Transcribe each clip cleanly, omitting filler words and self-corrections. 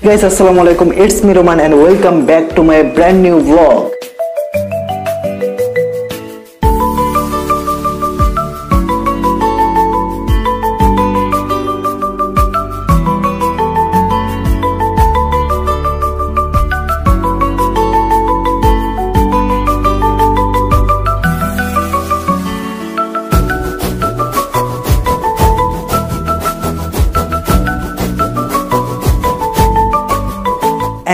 Guys, assalamualaikum. It's me Roman and welcome back to my brand new vlog.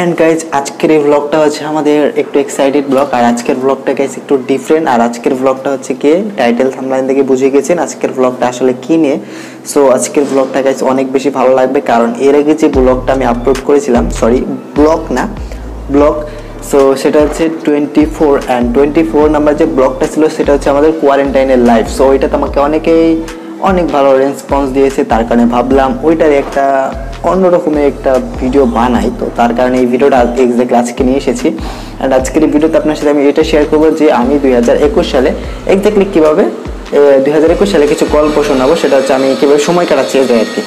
And guys, আজকের এই ব্লগটা হচ্ছে আমাদের একটু এক্সাইটেড ব্লগ। আর আজকের ব্লগটা গাইস একটু ডিফারেন্ট। আর আজকের ব্লগটা হচ্ছে কি টাইটেল থাম্বনেল থেকে বুঝে গেছেন আজকের ব্লগটা আসলে কি নিয়ে। সো আজকের ব্লগটা গাইস অনেক বেশি ভালো লাগবে, কারণ এর আগে যে ব্লগটা আমি আপলোড করেছিলাম, ব্লগ সো সেটা হচ্ছে 24 নাম্বার যে ব্লগটা ছিল সেটা হচ্ছে আমাদের কোয়ারেন্টাইনের লাইফ। সো ওইটাতে আমাকে অনেক ভালো রেসপন্স দিয়েছে, তার কারণে ভাবলাম ওইটার একটা অন্যরকমের একটা ভিডিও বানাই। তো তার কারণে এই ভিডিওটা এক্স্যাক্টলি আজকে নিয়ে এসেছি। অ্যান্ড আজকের এই ভিডিওতে আপনার সাথে আমি এটা শেয়ার করবো যে আমি 2021 সালে এক্স্যাক্টলি কীভাবে 2021 সালে কিছু গল্প শোনাবো, সেটা হচ্ছে আমি কীভাবে সময় কাটাচ্ছি এই আর কি।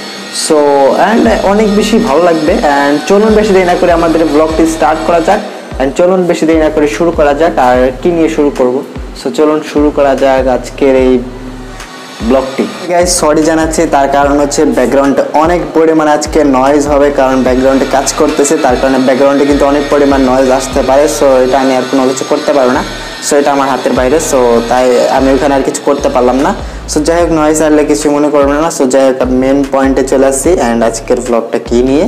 সো অ্যান্ড অনেক বেশি ভালো লাগবে। অ্যান্ড চলুন বেশি দেরি না করে আমাদের ব্লগটি স্টার্ট করা যাক। অ্যান্ড চলুন বেশি দেরি না করে শুরু করা যাক। আর কি নিয়ে শুরু করব, সো চলুন শুরু করা যাক আজকের এই ব্লগটি। গাইস সরি জানাচ্ছি, তার কারণ হচ্ছে ব্যাকগ্রাউন্ডে অনেক পরিমাণ আজকে নয়েজ হবে, কারণ ব্যাকগ্রাউন্ডে কাজ করতেছে, তার কারণে ব্যাকগ্রাউন্ডে কিন্তু অনেক পরিমাণ নয়েজ আসতে পারে। সো এটা আমি আর কোনো কিছু করতে পারবো না, সো এটা আমার হাতের বাইরে। সো তাই আমি ওখানে আর কিছু করতে পারলাম না। সো যাই হোক, নয়েজ আসলে কিছু মনে করবেন না। সো যাই হোক, মেন পয়েন্টে চলে আসছি। অ্যান্ড আজকের ব্লগটা কী নিয়ে,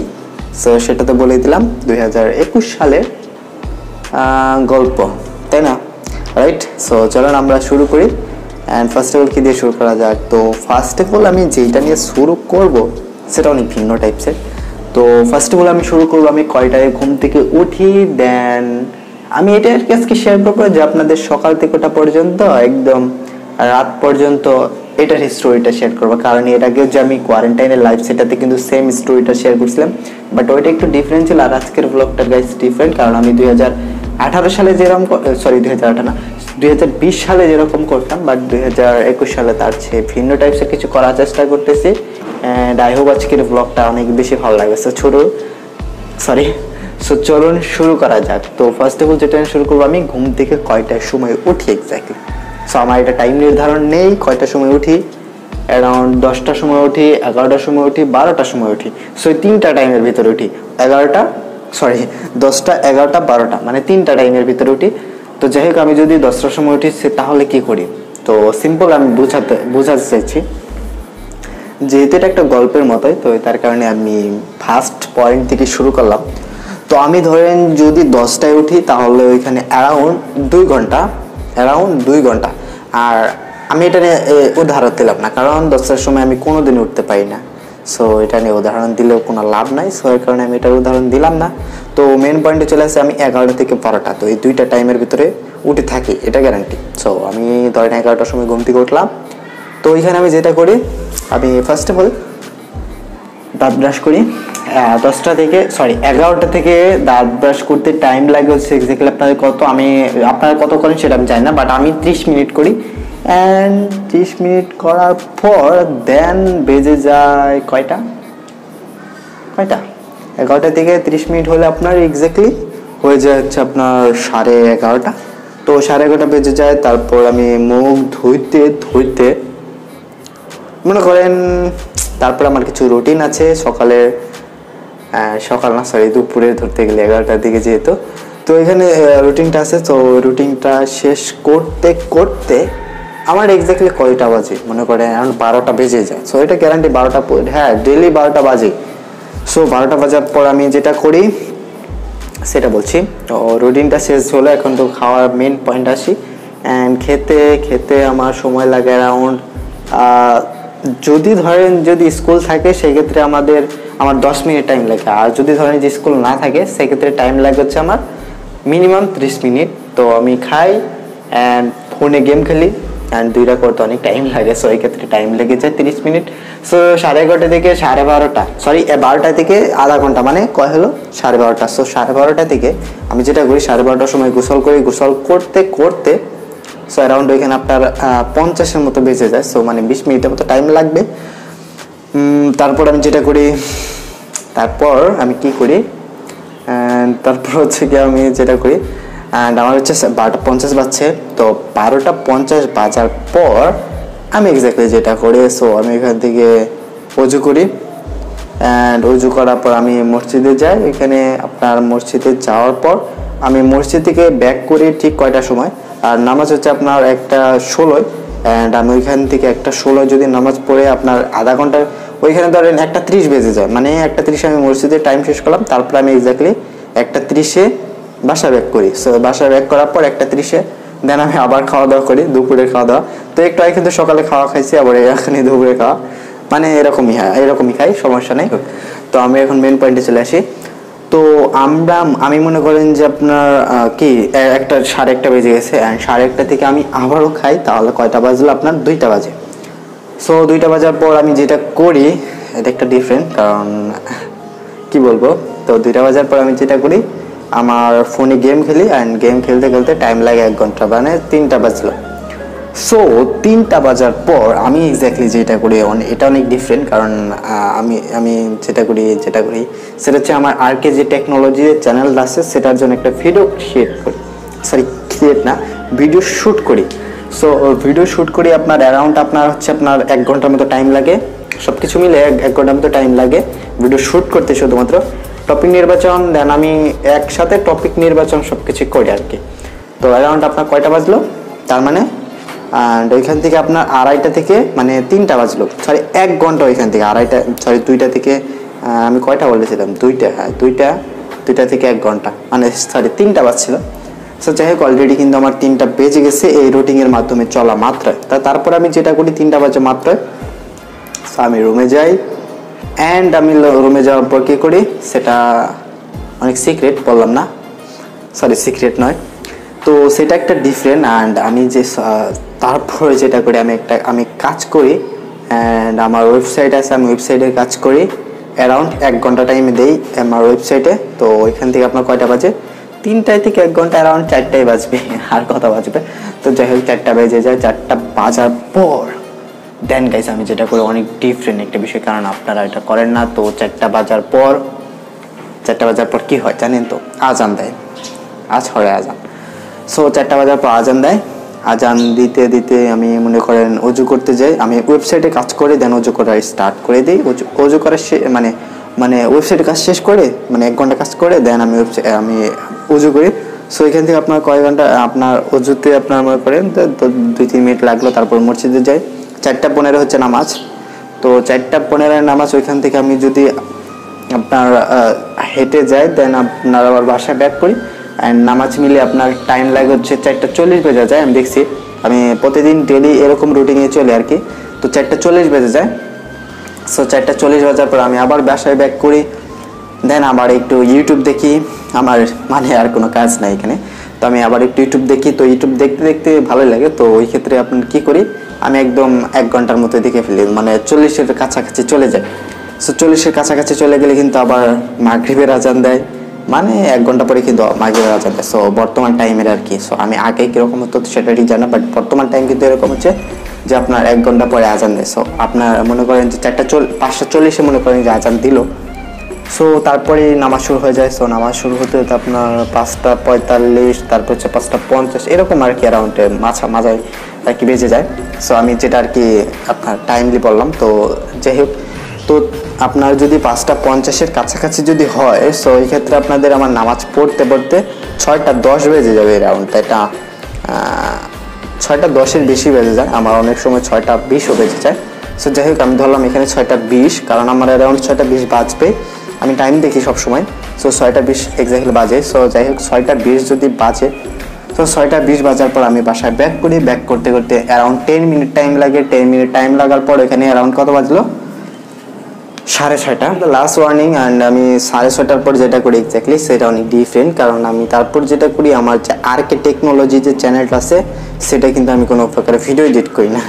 সো সেটা তো বলেই দিলাম, 2021 সালের গল্প, তাই না? রাইট। সো চলুন আমরা শুরু করি। অ্যান্ড ফার্স্ট অফ অল কী দিয়ে শুরু করা যাক? তো ফার্স্ট অফ অল আমি যেইটা নিয়ে শুরু করব সেটা অনেক ভিন্ন টাইপসের। তো ফার্স্ট অফ অল আমি শুরু করবো আমি কয়টায় ঘুম থেকে উঠি। দেন আমি এটা আজকে শেয়ার করবো যে আপনাদের সকাল থেকে ওঠা পর্যন্ত একদম রাত পর্যন্ত এটার স্টোরিটা শেয়ার করবো। কারণ এর আগে যে আমি কোয়ারেন্টাইনের লাইফ, সেটাতে কিন্তু সেম স্টোরিটা শেয়ার করছিলাম, বাট ওইটা একটু ডিফারেন্ট ছিল। আর আজকের ব্লগটার গাইস ডিফারেন্ট, কারণ আমি 2018 সালে যেরকম 2020 সালে যেরকম করতাম, বাট 2021 সালে তার চেয়ে ভিন্ন টাইপসের কিছু করার চেষ্টা করতেছি। অ্যান্ড আই হোপ আজকের ব্লগটা অনেক বেশি ভালো লাগবে। সো চলুন শুরু করা যাক। তো ফার্স্ট অফ অল যেটা শুরু করবো, আমি ঘুম থেকে কয়টার সময় উঠি এক্স্যাক্টলি। সো আমার এটা টাইম নির্ধারণ নেই কয়টার সময় উঠি। অ্যারাউন্ড 10টার সময় উঠি, 11টার সময় উঠি, 12টার সময় উঠি। সো এই তিনটা টাইমের ভিতরে উঠি। 10টা, 11টা, 12টা, মানে তিনটা টাইমের ভিতরে উঠি। তো যাই হোক, আমি যদি 10টার সময় উঠি তাহলে কি করি? তো সিম্পল আমি বোঝাতে চাইছি, যেহেতু এটা একটা গল্পের মতোই, তো তার কারণে আমি ফার্স্ট পয়েন্ট থেকে শুরু করলাম। তো আমি ধরেন যদি 10টায় উঠি তাহলে ওইখানে অ্যারাউন্ড 2 ঘন্টা। আর আমি এটা নিয়ে উদাহরণ দিলাম না, কারণ 10টার সময় আমি কোনোদিন উঠতে পারি না। সো এটা নিয়ে উদাহরণ দিলেও কোনো লাভ নাই, সো এর কারণে আমি এটার উদাহরণ দিলাম না। তো মেন পয়েন্টে চলে আসে আমি 11টা থেকে 12টা, তো এই দুইটা টাইমের ভিতরে উঠে থাকি, এটা গ্যারান্টি। সো আমি ধরেন 11টার সময় ঘুম থেকে উঠলাম। তো ওইখানে আমি যেটা করি, আমি ফার্স্ট অফ অল দাঁত ব্রাশ করি। 11টা থেকে দাঁত ব্রাশ করতে টাইম লাগে হচ্ছে এক্স্যাক্টলি আপনারা কত করেন সেটা আমি জানি না, বাট আমি 30 মিনিট করি। অ্যান্ড 30 মিনিট করার পর দেন বেজে যায় কয়টা 11টা থেকে 30 মিনিট হলে আপনার এক্স্যাক্টলি হয়ে যায় হচ্ছে আপনার 11:30। তো 11:30 বেজে যায়। তারপর আমি মুখ ধুইতে মনে করেন, তারপর আমার কিছু রুটিন আছে দুপুরে ধরতে গেলে 11টার দিকে যেহেতু। তো এখানে রুটিনটা আছে। তো রুটিনটা শেষ করতে আমার এক্স্যাক্টলি কয়টা বাজে, মনে করেন এখন 12টা বেজে যায়। সো এটা গ্যারান্টি 12টা, হ্যাঁ ডেইলি 12টা বাজে। সো 12টা বাজার পর আমি যেটা করি সেটা বলছি। তো রুটিনটা শেষ হলো, এখন তো খাওয়ার মেন পয়েন্ট আসি। অ্যান্ড খেতে আমার সময় লাগে অ্যারাউন্ড, যদি স্কুল থাকে সেক্ষেত্রে আমার 10 মিনিট টাইম লাগে। আর যদি ধরেন যে স্কুল না থাকে সেক্ষেত্রে টাইম লাগে হচ্ছে আমার মিনিমাম 30 মিনিট। তো আমি খাই অ্যান্ড ফোনে গেম খেলি, অ্যান্ড দুইটা করতে অনেক টাইম লাগে। সো এই ক্ষেত্রে টাইম লেগে যায় 30 মিনিট। সো 11:30 থেকে 12টা থেকে আধা ঘন্টা, মানে কয় হলো 12:30। সো 12:30 থেকে আমি যেটা করি, 12:30টার সময় গোসল করি। গোসল করতে সো অ্যারাউন্ড ওইখানে আপনার 50-এর মতো বেজে যায়। সো মানে 20 মিনিটের মতো টাইম লাগবে। তারপর আমি যেটা করি, তারপর আমি কি করি, তারপর হচ্ছে কি আমি যেটা করি, অ্যান্ড আমার হচ্ছে 12:50 বাজছে। তো 12:50 বাজার পর আমি এক্স্যাক্টলি যেটা করি, সো আমি এখান থেকে অজু করি, অ্যান্ড অজু করার পর আমি মসজিদে যাই। এখানে আপনার মসজিদে যাওয়ার পর আমি মসজিদ থেকে ব্যাক করি ঠিক কয়টার সময়, আর নামাজ হচ্ছে আপনার 1:16, অ্যান্ড আমি ওইখান থেকে 1:16 যদি নামাজ পড়ে আপনার আধা ঘন্টার ওইখানে ধরেন 1:30 বেজে যায়, মানে 1:30 আমি মসজিদের টাইম শেষ করলাম, তারপর আমি এক্স্যাক্টলি 1:30 বাসা ব্যাক করি। সো বাসা ব্যাক করার পর 1:30 দেন আমি আবার খাওয়া দাওয়া করি, দুপুরের খাওয়া দাওয়া। তো একটু আগে কিন্তু সকালে খাওয়া খাইছি, আবার এখানে দুপুরে খাওয়া, মানে এরকমই খাই, সমস্যা নেই। তো আমি এখন মেন পয়েন্টে চলে আসি। তো আমি মনে করেন যে আপনার কি 1:30 বেজে গেছে, অ্যান্ড 1:30 থেকে আমি আবারও খাই, তাহলে কয়টা বাজলো আপনার 2টা বাজে। সো 2টা বাজার পর আমি যেটা করি এটা একটা ডিফারেন্ট, কারণ কি বলবো, তো 2টা বাজার পর আমি যেটা করি আমার ফোনে গেম খেলি, অ্যান্ড গেম খেলতে খেলতে টাইম লাগে 1 ঘন্টা, মানে 3টা বাজলো। সো 3টা বাজার পর আমি এক্স্যাক্টলি যেটা করি এটা অনেক ডিফারেন্ট, কারণ আমি যেটা করি সেটা হচ্ছে আমার আরকে যে টেকনোলজি চ্যানেল আছে সেটার জন্য একটা ভিডিও শ্যুট করি। সো ভিডিও শ্যুট করি আপনার অ্যারাউন্ড আপনার 1 ঘন্টার মতো টাইম লাগে, সব কিছু মিলে 1 ঘন্টার মতো টাইম লাগে ভিডিও শ্যুট করতে, শুধুমাত্র টপিক নির্বাচন, দেন আমি একসাথে টপিক নির্বাচন সব কিছু করি আর কি। তো অ্যারাউন্ড আপনার কয়টা বাজলো, তার মানে অ্যান্ড ওইখান থেকে আপনার 2:30 থেকে মানে 3টা বাজলো, 1 ঘন্টা ওইখান থেকে 2টা থেকে আমি কয়টা বলেছিলাম, 2টা, হ্যাঁ 2টা থেকে 1 ঘন্টা, মানে 3টা বাজছিল। সো যাই হোক, অলরেডি কিন্তু আমার 3টা বেজে গেছে এই রুটিনের মাধ্যমে চলা মাত্রায়। তারপর আমি যেটা করি 3টা বাজে মাত্রায়, সো আমি রুমে যাই, অ্যান্ড আমি রুমে যাওয়ার পর কী করি সেটা অনেক সিক্রেট, বললাম না, সিক্রেট নয়। তো সেটা একটা ডিফারেন্ট, অ্যান্ড আমি যে তারপরে যেটা করি আমি কাজ করি, অ্যান্ড আমার ওয়েবসাইট আছে, আমি ওয়েবসাইটে কাজ করি, অ্যারাউন্ড 1 ঘন্টা টাইম দেই আমার ওয়েবসাইটে। তো ওইখান থেকে আপনার কয়টা বাজে, 3টা থেকে 1 ঘন্টা, অ্যারাউন্ড 4টাই বাজবে, আর কথা বাজবে। তো যাই হোক 4টা বেজে যায়, 4টা বাজার পর দেন গাইস আমি যেটা করি অনেক ডিফারেন্ট একটা বিষয়, কারণ আপনারা এটা করেন না। তো 4টা বাজার পর কি হয় জানেন তো, আজান দেয়, আজান। সো 4টা বাজার পর আজান দেয়, আজান দিতে দিতে আমি মনে করেন অজু করতে যাই, আমি ওয়েবসাইটে কাজ করে দেন অজু করা স্টার্ট করে দিই। অজু করার মানে ওয়েবসাইটে কাজ শেষ করে, মানে 1 ঘন্টা কাজ করে দেন আমি অজু করি। সো এখান থেকে আপনার কয় ঘন্টা আপনার অজুতে আপনার মনে করেন তো 2-3 মিনিট লাগলো, তারপর মসজিদে যাই। 4:15 হচ্ছে নামাজ। তো 4:15 নামাজ, ওইখান থেকে আমি যদি আপনার হেঁটে যাই দেন আপনার আবার বাসায় ব্যাক করি, অ্যান্ড নামাজ মিলে আপনার টাইম লাগে হচ্ছে 4:40 বেজে যায়। আমি দেখছি, আমি প্রতিদিন ডেলি এরকম রুটিনে চলে আর কি। তো 4:40 বেজে যায়। সো 4:40 বাজার পর আমি আবার বাসায় ব্যাক করি, দেন আবার একটু ইউটিউব দেখি, আমার মানে আর কোনো কাজ নাই এখানে। তো আমি আবার একটু ইউটিউব দেখি, তো ইউটিউব দেখতে দেখতে ভালোই লাগে। তো ওই ক্ষেত্রে আপনার কী করি, আমি একদম 1 ঘন্টার মতো দেখে ফেলি, মানে 40-এর কাছাকাছি চলে যায়। সো 40-এর কাছাকাছি চলে গেলে কিন্তু আবার মাগরিবের আজান দেয়, মানে 1 ঘন্টা পরে কিন্তু মাগরিবের আজান দেয়। সো বর্তমান টাইমের আর কি, সো আমি আগে কীরকম হতো সেটা ঠিক জানা, বাট বর্তমান টাইম কিন্তু এরকম হচ্ছে যে আপনার 1 ঘন্টা পরে আজান দেয়। সো আপনার মনে করেন যে 5:40 মনে করেন যে আজান দিল, সো তারপরে নামাজ শুরু হয়ে যায়। সো নামাজ শুরু হতে হতে আপনার 5:45, তারপর হচ্ছে 5:50 এরকম আর কি, অ্যারাউন্ডে মাঝায় আর কি বেজে যায়। সো আমি যেটা আর কি আপনার টাইমলি বললাম। তো যাই হোক, তো আপনার যদি 5:50-এর কাছাকাছি যদি হয়, সো এই ক্ষেত্রে আপনাদের আমার নামাজ পড়তে 6:10 বেজে যাবে অ্যারাউন্ড, এটা 6:10-এর বেশি বেজে যায়, আমার অনেক সময় 6:20ও বেজে যায়। সো যাই হোক, আমি ধরলাম এখানে 6:20, কারণ আমার অ্যারাউন্ড 6:20 বাজবে, আমি টাইম দেখি সবসময়। সো 6:20 এক্স্যাক্টলি বাজে। সো যাই হোক 6:20 যদি বাজে, তো 6:20 বাজার পর আমি বাসায় ব্যাক করি, ব্যাক করতে করতে অ্যারাউন্ড 10 মিনিট টাইম লাগে। 10 মিনিট টাইম লাগার পর এখানে অ্যারাউন্ড কত বাজলো, 6:30। লাস্ট ওয়ার্নিং, অ্যান্ড আমি 6:30টার পর যেটা করি এক্স্যাক্টলি সেটা অনেক ডিফারেন্ট, কারণ আমি তারপর যেটা করি আমার যে আরকে টেকনোলজি যে চ্যানেলটা আছে সেটা কিন্তু আমি কোনো প্রকারের ভিডিও এডিট করি না।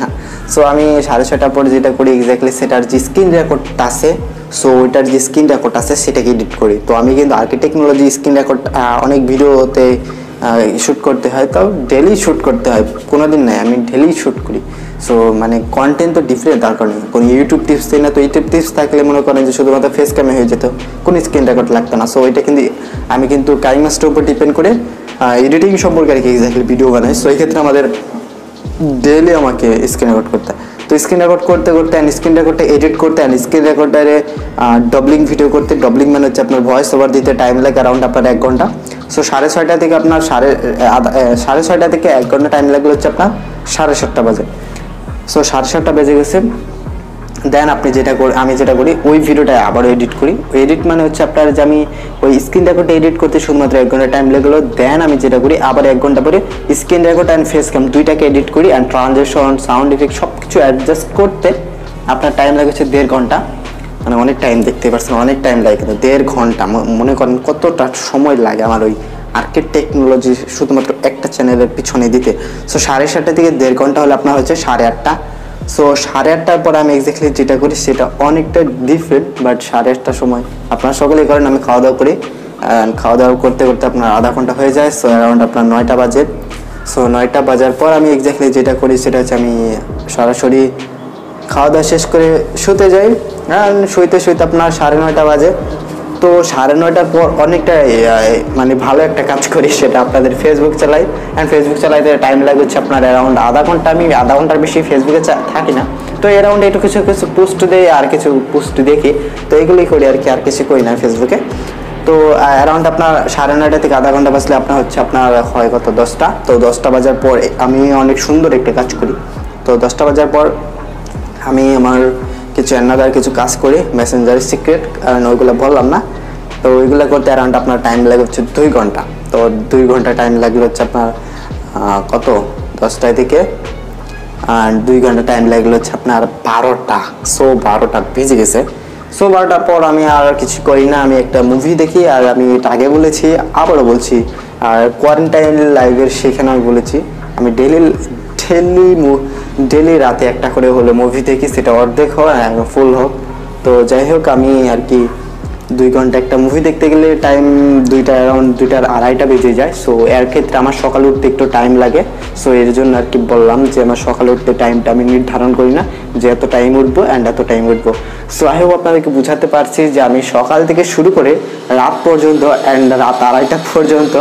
সো আমি 6:30টার পর যেটা করি এক্স্যাক্টলি সেটার যে স্ক্রিন রেকর্ডটা আছে, সো ওইটার যে স্ক্রিন রেকর্ড আছে সেটাকে এডিট করি। তো আমি কিন্তু আরকে টেকনোলজি স্ক্রিন রেকর্ড অনেক ভিডিওতে শ্যুট করতে হয়, তাও ডেলি শ্যুট করতে হয়, কোনো দিন নাই, আমি ডেলি শ্যুট করি। সো মানে কন্টেন্ট তো ডিফারেন্ট দরকার নেই, কোনো ইউটিউব টিপস দিই না, তো ইউটিউব টিপস থাকলে মনে করেন যে শুধুমাত্র ফেস ক্যামে হয়ে যেত, কোনো স্ক্রিন রেকর্ড লাগতো না। সো এটা কিন্তু আমি কিন্তু কাইমাস্টার উপর ডিপেন্ড করে এডিটিং সম্পর্কে আর কি এক্স্যাক্টলি ভিডিও বানাই। সো এই ক্ষেত্রে আমাদের ডেইলি আমাকে স্ক্রিন রেকর্ড করতে হয়, তো স্ক্রিন রেকর্ড করতে করতে অ্যান্ড স্ক্রিন রেকর্ডটা এডিট করতে অ্যান্ড স্ক্রিন রেকর্ডারে ডবলিং ভিডিও করতে, ডবলিং মানে হচ্ছে আপনার ভয়েস ওভার দিতে টাইম লাগে অ্যারাউন্ড আপনার 1 ঘন্টা। সো 6:30 থেকে আপনার 6:30 থেকে 1 ঘন্টা টাইম লাগলে হচ্ছে আপনার 7:30 বাজে। সো 7:30 বেজে গেছে, দেন আপনি আমি যেটা করি ওই ভিডিওটা আবার এডিট করি। এডিট মানে হচ্ছে আপনার যে আমি ওই স্ক্রিন রেকর্ডটা এডিট করতে শুধুমাত্র 1 ঘন্টা টাইম লাগলো, দেন আমি যেটা করি আবার 1 ঘন্টা পরে screen record and face cam দুইটাকে এডিট করি অ্যান্ড ট্রানজেকশন সাউন্ড ইফেক্ট সব কিছু অ্যাডজাস্ট করতে আপনার টাইম লাগে হচ্ছে 1.5 ঘন্টা। মানে অনেক টাইম, দেখতে পাচ্ছেন অনেক টাইম লাগে, কিন্তু 1.5 ঘন্টা মনে করেন কতটা সময় লাগে আমার ওই আর্কেড টেকনোলজি শুধুমাত্র একটা চ্যানেলের পিছনে দিতে। সো 7:30 থেকে 1.5 ঘন্টা হলে আপনার হচ্ছে 8:30। সো 8:30 পরে আমি এক্স্যাক্টলি যেটা করি সেটা অনেকটা ডিফারেন্ট, বাট 8:30 সময় আপনারা সকলেই করেন, আমি খাওয়া দাওয়া করি। খাওয়া দাওয়া করতে করতে আপনার আধা ঘন্টা হয়ে যায়। সো অ্যারাউন্ড আপনার 9টা বাজে। সো 9টা বাজার পর আমি এক্স্যাক্টলি যেটা করি সেটা হচ্ছে আমি সরাসরি খাওয়া দাওয়া শেষ করে শুতে যাই। শুইতে আপনার 9:30 বাজে। তো 9:30টার পর অনেকটা মানে ভালো একটা কাজ করি, সেটা আপনাদের ফেসবুক চালাই। অ্যান্ড ফেসবুক চালাইতে টাইম লাগে হচ্ছে আপনার অ্যারাউন্ড আধা ঘন্টা। আমি আধা ঘন্টার বেশি ফেসবুকে থাকি না, তো অ্যারাউন্ড একটু কিছু পোস্ট দেই আর কিছু পোস্ট দেখি, তো এগুলোই করি আর কি, আর কিছু করি না ফেসবুকে। তো অ্যারাউন্ড আপনার 9:30 থেকে আধা ঘন্টা বাজলে আপনার হচ্ছে আপনার হয় কত 10টা। তো 10টা বাজার পর আমি অনেক সুন্দর একটা কাজ করি। তো 10টা বাজার পর আমি আমার কিছু অ্যানাদার কিছু কাজ করি, মেসেঞ্জারের সিক্রেট, কারণ ওইগুলো বললাম না। তো ওইগুলো করতে অ্যারাউন্ড আপনার টাইম লাগে হচ্ছে 2 ঘন্টা। তো 2 ঘন্টা টাইম লাগলে হচ্ছে আপনার কত 10টা থেকে 2 ঘন্টা টাইম লাগলে হচ্ছে আপনার 12টা। সো 12টা বেজে গেছে। সো 12টার পর আমি আর কিছু করি না, আমি একটা মুভি দেখি। আর আমি এটা আগে বলেছি, আবারও বলছি, আর কোয়ারেন্টাইন লাইভের সেখানে আমি বলেছি আমি ডেলি রাতে একটা করে হলে মুভি দেখি, সেটা অর্ধেক হোক ফুল হোক। তো যাই হোক আমি আর কি 2 ঘন্টা একটা মুভি দেখতে গেলে টাইম 2টা অ্যারাউন্ড 2টার 2:30 বেজে যায়। সো এর ক্ষেত্রে আমার সকালে উঠতে একটু টাইম লাগে। সো এর জন্য আর কি বললাম যে আমার সকালে উঠতে টাইমটা আমি নির্ধারণ করি না যে এত টাইম উঠবো অ্যান্ড এত টাইম উঠবো। সো আই হোপ আপনাদেরকে বুঝাতে পারছি যে আমি সকাল থেকে শুরু করে রাত পর্যন্ত অ্যান্ড রাত 2:30 পর্যন্ত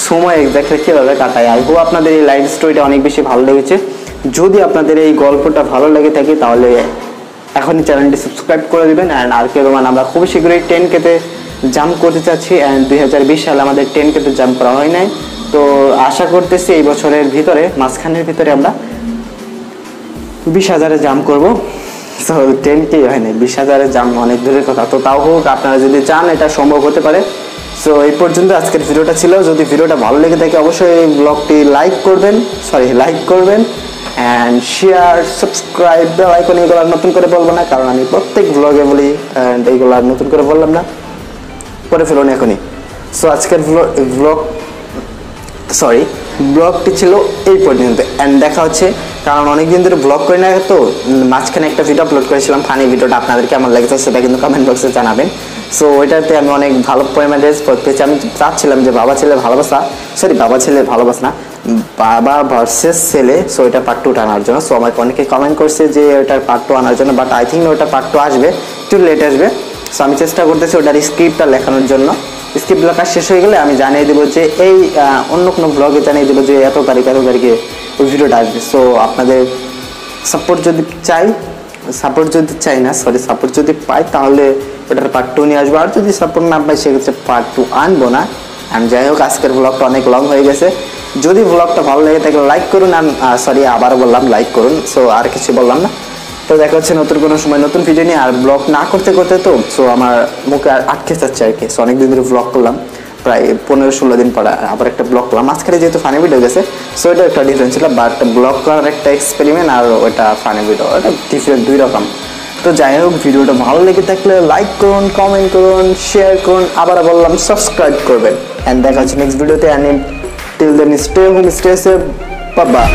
সময় এক্স্যাক্টলি কীভাবে কাটাই। আই হোপ আপনাদের এই লাইফ স্টোরিটা অনেক বেশি ভালো লেগেছে। যদি আপনাদের এই গল্পটা ভালো লেগে থাকে তাহলে এখনই চ্যানেলটি সাবস্ক্রাইব করে দেবেন। অ্যান্ড আর কে রোমান আমরা খুবই শীঘ্রই 10K-তে জাম্প করতে চাচ্ছি। অ্যান্ড 2020 সালে আমাদের 10K-তে জাম্প করা হয় নাই, তো আশা করতেছি এই বছরের ভিতরে মাঝখানের ভিতরে আমরা 20,000-এ জাম্প করবো। সো 10K হয় নাই, 20,000-এ জাম্প অনেক দূরের কথা। তো তাও হোক, আপনারা যদি চান এটা সম্ভব হতে পারে। সো এই পর্যন্ত আজকের ভিডিওটা ছিল। যদি ভিডিওটা ভালো লেগে থাকে অবশ্যই এই ব্লগটি লাইক করবেন and share, subscribe, bell icon এগুলো আর নতুন করে বলবো না, কারণ আমি প্রত্যেক ব্লগে বলি অ্যান্ড এইগুলো আর নতুন করে বললাম না, করে ফেলুন এখনই। সো আজকের ব্লগটি ছিল এই পর্যন্ত অ্যান্ড দেখা হচ্ছে, কারণ অনেকদিন ধরে ব্লগ করি না, তো মাঝখানে একটা ভিডিও আপলোড করেছিলাম ফানি ভিডিওটা, আপনাদের কেমন লেগেছে সেটা কিন্তু কমেন্ট বক্সে জানাবেন। সো ওইটাতে আমি অনেক ভালো পরিমাণে রেসপন্স পেয়েছি। আমি চাচ্ছিলাম যে বাবা ছেলে ভালোবাসা না, বাবা ভার্সেস ছেলে, সো এটা পার্ট 2 আনার জন্য। সো আমাকে অনেকে কমেন্ট করছে যে ওটার পার্ট 2 আনার জন্য, বাট আই থিঙ্ক ওটা পার্ট 2 আসবে, একটু লেট আসবে। সো আমি চেষ্টা করতেছি ওটার স্ক্রিপ্টটা লেখানোর জন্য। স্ক্রিপ্ট লেখা শেষ হয়ে গেলে আমি জানিয়ে দেবো যে এই অন্য কোনো ব্লগে জানিয়ে দেবো যে এত তারিখে ওই ভিডিওটা আসবে। সো আপনাদের সাপোর্ট যদি পাই তাহলে ওটার পার্ট 2 নিয়ে আসবো। আর যদি সাপোর্ট না পাই সেক্ষেত্রে পার্ট 2 আনবো না। আমি যাই হোক, আজকের ব্লগটা অনেক লং হয়ে গেছে। যদি ব্লগটা ভালো লেগে থাকে লাইক করুন, আবারও বললাম লাইক করুন। সো আর কিছু বললাম না। তো দেখা হচ্ছে নতুন কোনো সময় নতুন ভিডিও নিয়ে। আর ব্লগ না করতে তো সো আমার মুখে আটকে যাচ্ছে আর কি। সো অনেকদিন ধরে ব্লগ করলাম, প্রায় 15-16 দিন পর আবার একটা ব্লগ করলাম। মাঝখানে যেহেতু ফানি ভিডিও গেছে, সো এটা একটা ডিফারেন্স ছিল, বাট ব্লগ করার একটা এক্সপেরিমেন্ট আর ওটা ফানি ভিডিও, ওটা ডিফারেন্ট 2 রকম। তো যাই হোক, ভিডিওটা ভালো লেগে থাকলে লাইক করুন, কমেন্ট করুন, শেয়ার করুন, আবার বললাম সাবস্ক্রাইব করবেন। অ্যান্ড দেখা হচ্ছে নেক্সট ভিডিওতে। And till then stay home, stay safe, bye by.